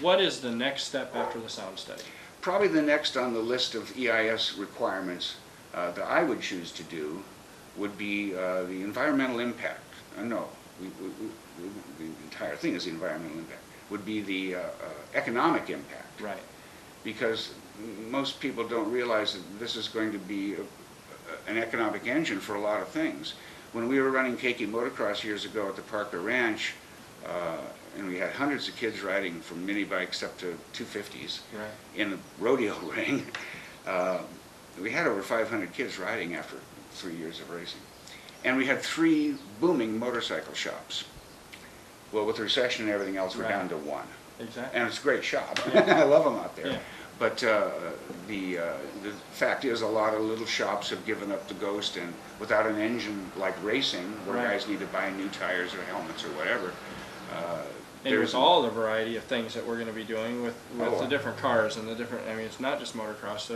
what is the next step after the sound study? Probably the next on the list of EIS requirements that I would choose to do would be the environmental impact. No, the entire thing is the environmental impact. Would be the economic impact. Right. Because most people don't realize that this is going to be an economic engine for a lot of things. When we were running Keiki Motocross years ago at the Parker Ranch, and we had hundreds of kids riding from mini bikes up to 250s Right. in a rodeo ring, we had over 500 kids riding after 3 years of racing. And we had 3 booming motorcycle shops. Well, with the recession and everything else, we're down to 1. Exactly. And it's a great shop. Yeah. I love them out there. Yeah. But the fact is, a lot of little shops have given up the ghost, and without an engine like racing, where Right. guys need to buy new tires or helmets or whatever. And with all the variety of things that we're going to be doing with the different cars and the different, I mean, it's not just motocross.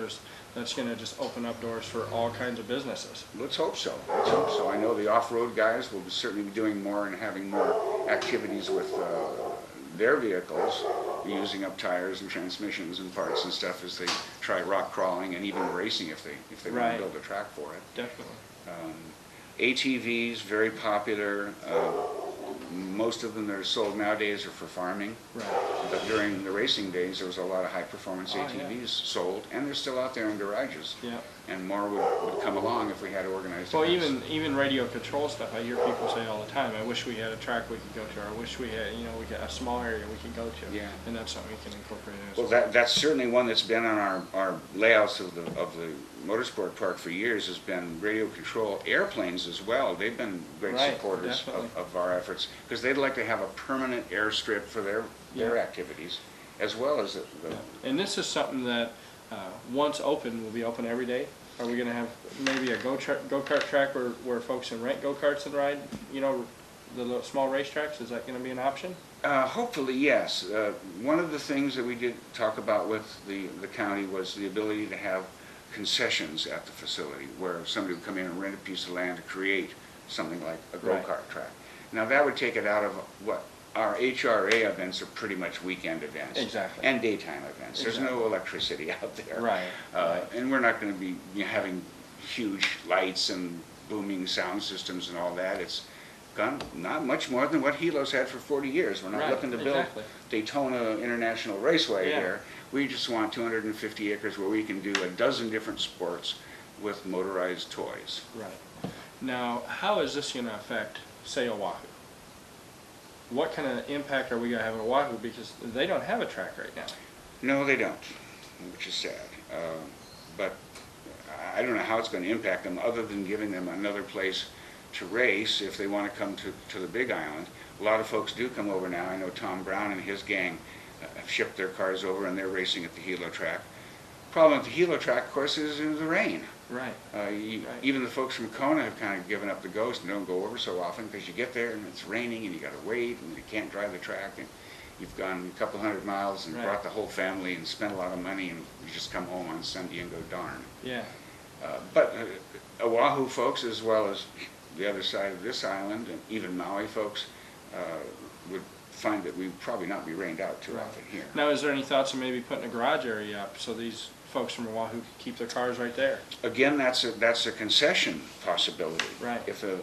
That's going to just open up doors for all kinds of businesses. Let's hope so. Let's hope so. I know the off-road guys will certainly be doing more and having more activities with their vehicles, using up tires and transmissions and parts and stuff as they try rock crawling and even racing if they want to build a track for it. Definitely. ATVs, very popular. Most of them that are sold nowadays are for farming. Right. But during the racing days, there was a lot of high-performance ATVs sold, and they're still out there in garages. Yeah. And more would come along if we had organized Well, events. even radio control stuff, I hear people say all the time, I wish we had a track we could go to, or I wish we had, we got a small area we could go to. Yeah. And that's something we can incorporate as Well, that's certainly one that's been on our layouts of the motorsport park for years, has been radio control airplanes as well. They've been great supporters of our efforts, because they'd like to have a permanent airstrip for their activities, as well as the And this is something that once open will be open every day. Are we going to have maybe a go-kart track where folks can rent go-karts and ride, the little small racetracks? Is that going to be an option? Hopefully, yes. One of the things that we did talk about with the county was the ability to have concessions at the facility, where somebody would come in and rent a piece of land to create something like a go-kart track. Now that would take it out of what our HRA events are pretty much weekend events. Exactly. And daytime events. There's no electricity out there. Right. And we're not going to be having huge lights and booming sound systems and all that. It's gone not much more than what Hilo's had for 40 years. We're not looking to build Daytona International Raceway here. We just want 250 acres where we can do a dozen different sports with motorized toys. Right. Now, how is this going to affect, say, Oahu? What kind of impact are we going to have in Oahu? Because they don't have a track right now. No, they don't, which is sad. But I don't know how it's going to impact them, other than giving them another place to race if they want to come to the Big Island. A lot of folks do come over now. I know Tom Brown and his gang have shipped their cars over, and they're racing at the Hilo track. Problem with the Hilo track, of course, is the rain. Right. Even the folks from Kona have kind of given up the ghost and don't go over so often, because you get there and it's raining and you got to wait and you can't drive the track, and you've gone a couple hundred miles and brought the whole family and spent a lot of money, and you just come home on Sunday and go darn. Yeah. But Oahu folks, as well as the other side of this island, and even Maui folks, would find that we'd probably not be rained out too often here. Now, is there any thoughts of maybe putting a garage area up so these folks from Oahu could keep their cars right there? Again, that's a concession possibility. Right. If a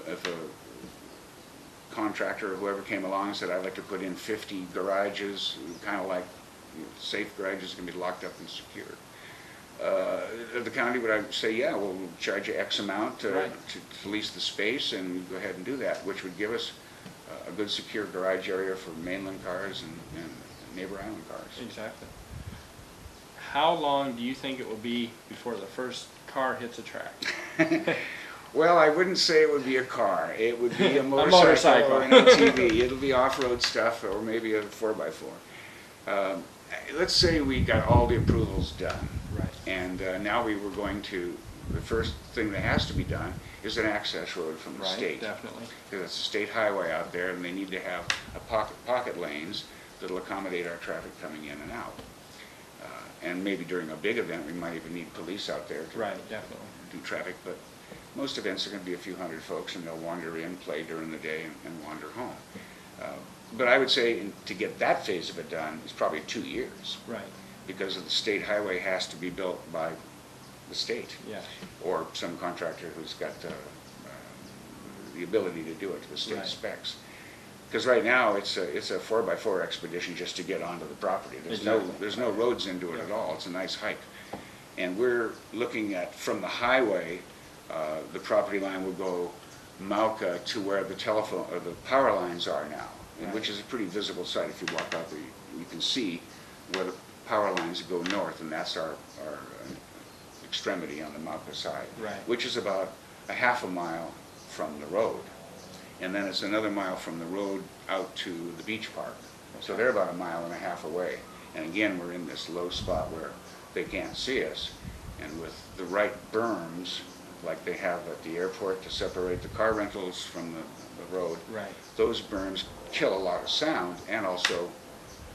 contractor or whoever came along and said, I'd like to put in 50 garages, kind of like safe garages can be locked up and secured. The county would say, yeah, we'll charge you X amount to lease the space, and we'd go ahead and do that, which would give us a good secure garage area for mainland cars and neighbor island cars. Exactly. How long do you think it will be before the first car hits a track? Well, I wouldn't say it would be a car. It would be a motorcycle or an ATV. It'll be off-road stuff, or maybe a 4x4. Let's say we got all the approvals done. Right. And now we were going to, the first thing that has to be done is an access road from the state. Definitely. Because it's a state highway out there, and they need to have a pocket lanes that'll accommodate our traffic coming in and out. And maybe during a big event, we might even need police out there to definitely do traffic. But most events are going to be a few hundred folks, and they'll wander in, play during the day, and wander home. But I would say to get that phase of it done is probably 2 years, Right, because of the state highway has to be built by the state, yeah, or some contractor who's got the ability to do it to the state Right. specs. Because right now, it's a 4x4 expedition just to get onto the property. Exactly. There's no roads into it at all. It's a nice hike. And we're looking at, from the highway, the property line will go Mauka to where the telephone, or the power lines are now, Right. which is a pretty visible sight. If you walk out there, you can see where the power lines go north, and that's our extremity on the Mauka side, Right. which is about a half a mile from the road. And then it's another mile from the road out to the beach park. So they're about a mile and a half away. And again, we're in this low spot where they can't see us. And with the right berms, like they have at the airport to separate the car rentals from the road, right, those berms kill a lot of sound, and also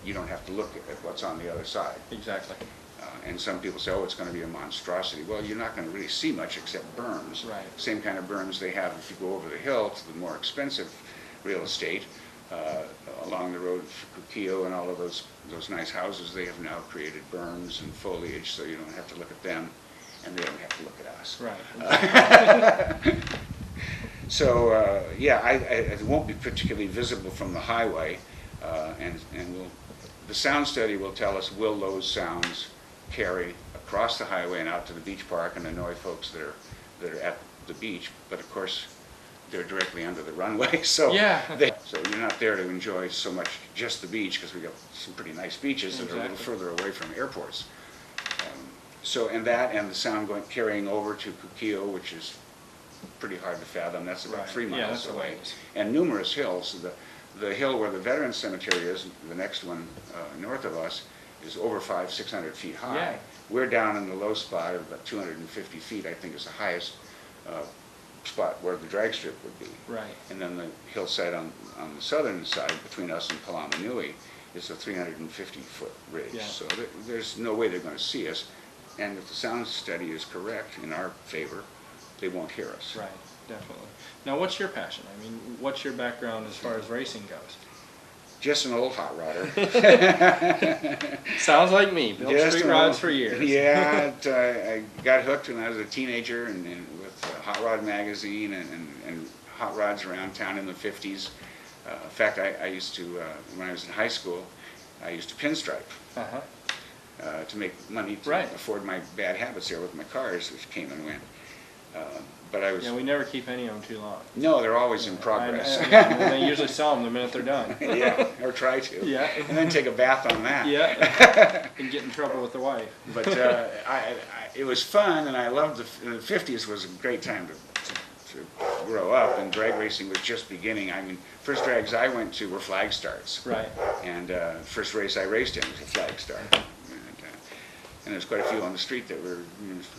you don't have to look at what's on the other side. exactly, And some people say, oh, it's going to be a monstrosity. Well, you're not going to really see much except berms. Right. Same kind of berms they have if you go over the hill to the more expensive real estate. Along the road to Kukio and all of those nice houses, they have now created berms and foliage, so you don't have to look at them, and they don't have to look at us. right. So, yeah, it won't be particularly visible from the highway, and the sound study will tell us, will those sounds carry across the highway and out to the beach park and annoy folks that are at the beach. But of course, they're directly under the runway, so Yeah. so you're not there to enjoy so much just the beach, because we got some pretty nice beaches that are a little Exactly. further away from airports. So, and the sound carrying over to Kukio, which is pretty hard to fathom. That's about Right. 3 Yeah, miles that's a away. ways. And numerous hills. The hill where the Veterans Cemetery is, the next one north of us, is over 500-600 feet high. Yeah. We're down in the low spot of about 250 feet, I think is the highest spot where the drag strip would be. Right. And then the hillside on the southern side, between us and Palamanui, is a 350-foot ridge. Yeah. So there's no way they're going to see us. And if the sound study is correct in our favor, they won't hear us. Right, definitely. Now, what's your passion? I mean, what's your background as far as racing goes? Just an old hot rodder. Sounds like me. Built Just street an rods old- for years. Yeah, I got hooked when I was a teenager, and with Hot Rod magazine and hot rods around town in the 50s. In fact, I used to, when I was in high school, I used to pinstripe Uh-huh. to make money to Right. afford my bad habits there with my cars, which came and went. But I was, Yeah, we never keep any of them too long. no, they're always in progress. And they usually sell them the minute they're done. Yeah, or try to. Yeah. And then take a bath on that. Yeah. And get in trouble with the wife. But it was fun, and I loved the 50s was a great time to grow up, and drag racing was just beginning. I mean, first drags I went to were flag starts. Right. And first race I raced in was a flag start. And there's quite a few on the street that were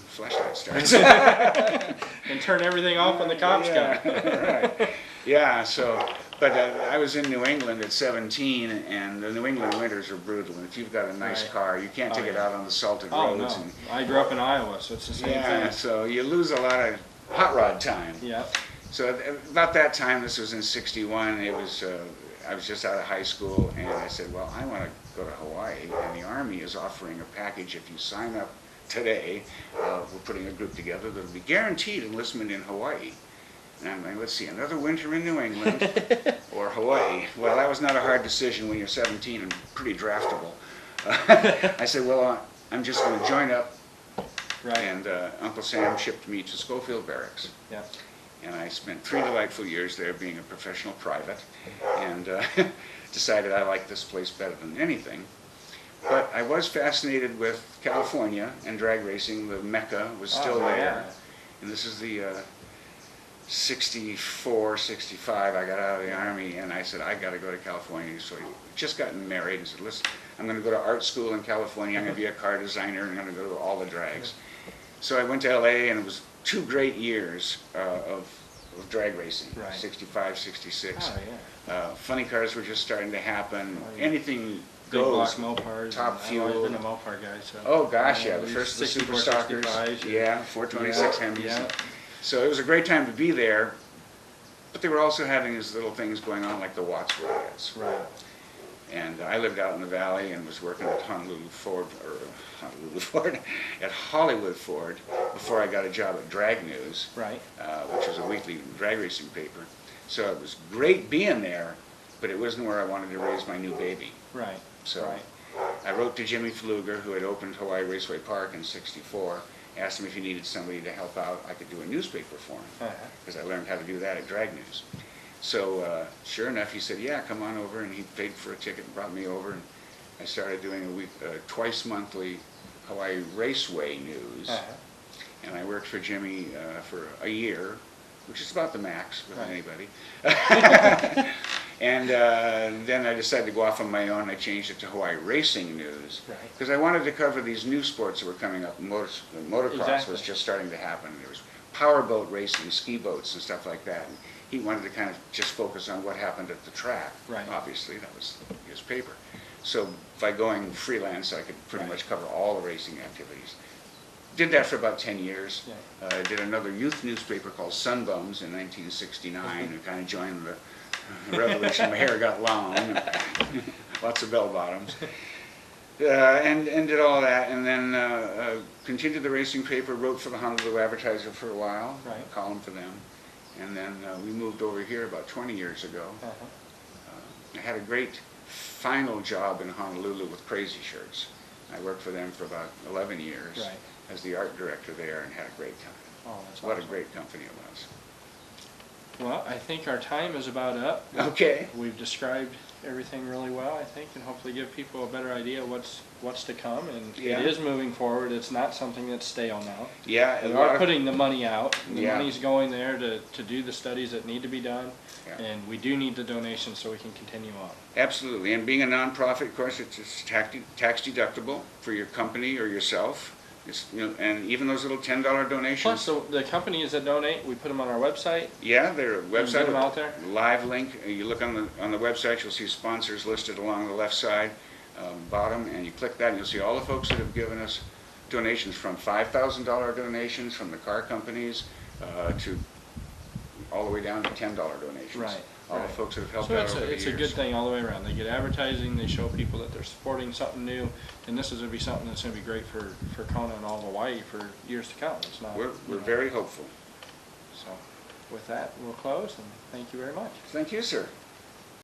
flashlight starts. And turn everything off when the cops Yeah, come. right. Yeah, so, but I was in New England at 17, and the New England winters are brutal. And if you've got a nice Right. car, you can't Oh, take it yeah. out on the salted Oh, roads. no. And, I grew up in Iowa, so it's the same yeah, thing. so you lose a lot of hot rod time. Yeah. So about that time, this was in '61, it was, I was just out of high school, and I said, well, I want to go to Hawaii, and the Army is offering a package. If you sign up today, we're putting a group together that'll be guaranteed enlistment in Hawaii. And I'm like, let's see, another winter in New England or Hawaii. Well, that was not a hard decision when you're 17 and pretty draftable. I said, well, I'm just going to join up. Right. And Uncle Sam shipped me to Schofield Barracks. Yeah. And I spent 3 delightful years there being a professional private, and decided I liked this place better than anything. But I was fascinated with California and drag racing. The Mecca was still there. Yeah. And this is the 64, 65, I got out of the Army, and I said, I got to go to California. So I just gotten married and said, listen, I'm going to go to art school in California. I'm going to be a car designer, and I'm going to go to all the drags. So I went to LA, and it was 2 great years of drag racing, Right. 65, 66. Oh, yeah. Funny cars were just starting to happen. Oh, yeah. Anything Big block goes. Mopars. Top I've fuel. always been a Mopar guy, so. Oh gosh, yeah, the these first the 64, Super Stalkers. 65s, Yeah, 426 Yeah, Hemys. yeah. So it was a great time to be there. But they were also having these little things going on like the Watts riots. Right. And I lived out in the valley and was working at at Hollywood Ford before I got a job at Drag News, Right. which was a weekly drag racing paper. So it was great being there, but it wasn't where I wanted to raise my new baby. Right. So Right. I wrote to Jimmy Pfluger, who had opened Hawaii Raceway Park in '64, asked him if he needed somebody to help out. I could do a newspaper for him, Uh-huh. because I learned how to do that at Drag News. So sure enough, he said, yeah, come on over, and he paid for a ticket and brought me over, and I started doing twice monthly Hawaii Raceway News. Uh-huh. And I worked for Jimmy for a year, which is about the max with Right. anybody. And then I decided to go off on my own. I changed it to Hawaii Racing News, Right. because I wanted to cover these new sports that were coming up. Motocross Exactly. was just starting to happen. There was powerboat racing, ski boats and stuff like that. And he wanted to kind of just focus on what happened at the track. Right. Obviously, that was his paper. So by going freelance, I could pretty Right. much cover all the racing activities. Did that for about 10 years. Yeah. I did another youth newspaper called Sunbums in 1969, and kind of joined the revolution. My hair got long, lots of bell bottoms, and did all that, and then continued the racing paper, wrote for the Honolulu Advertiser for a while, Right. a column for them, and then we moved over here about 20 years ago. Uh-huh. I had a great final job in Honolulu with Crazy Shirts. I worked for them for about 11 years Right. as the art director there, and had a great time. Oh, that's What a awesome. great company it was. Well, I think our time is about up. Okay. We've described everything really well, I think, and hopefully give people a better idea what's to come. And Yeah. it is moving forward. It's not something that's stale now. Yeah, We a lot are of- putting the money out. The Yeah. money's going there to do the studies that need to be done. Yeah. And we do need the donations so we can continue on. Absolutely, and being a nonprofit, of course, it's tax deductible for your company or yourself. It's, and even those little $10 donations. Plus, the companies that donate, we put them on our website. Yeah, their website. get 'em out there? Live link. You look on the website, you'll see sponsors listed along the left side, bottom, and you click that, and you'll see all the folks that have given us donations, from $5,000 donations from the car companies to all the way down to $10 donations. Right. All right. the folks that have helped So out over the it's years. a good thing all the way around. They get advertising, they show people that they're supporting something new, and this is going to be something that's going to be great for Kona and all of Hawaii for years to come. It's not. We're very hopeful. So with that, we'll close, and thank you very much. Thank you, sir.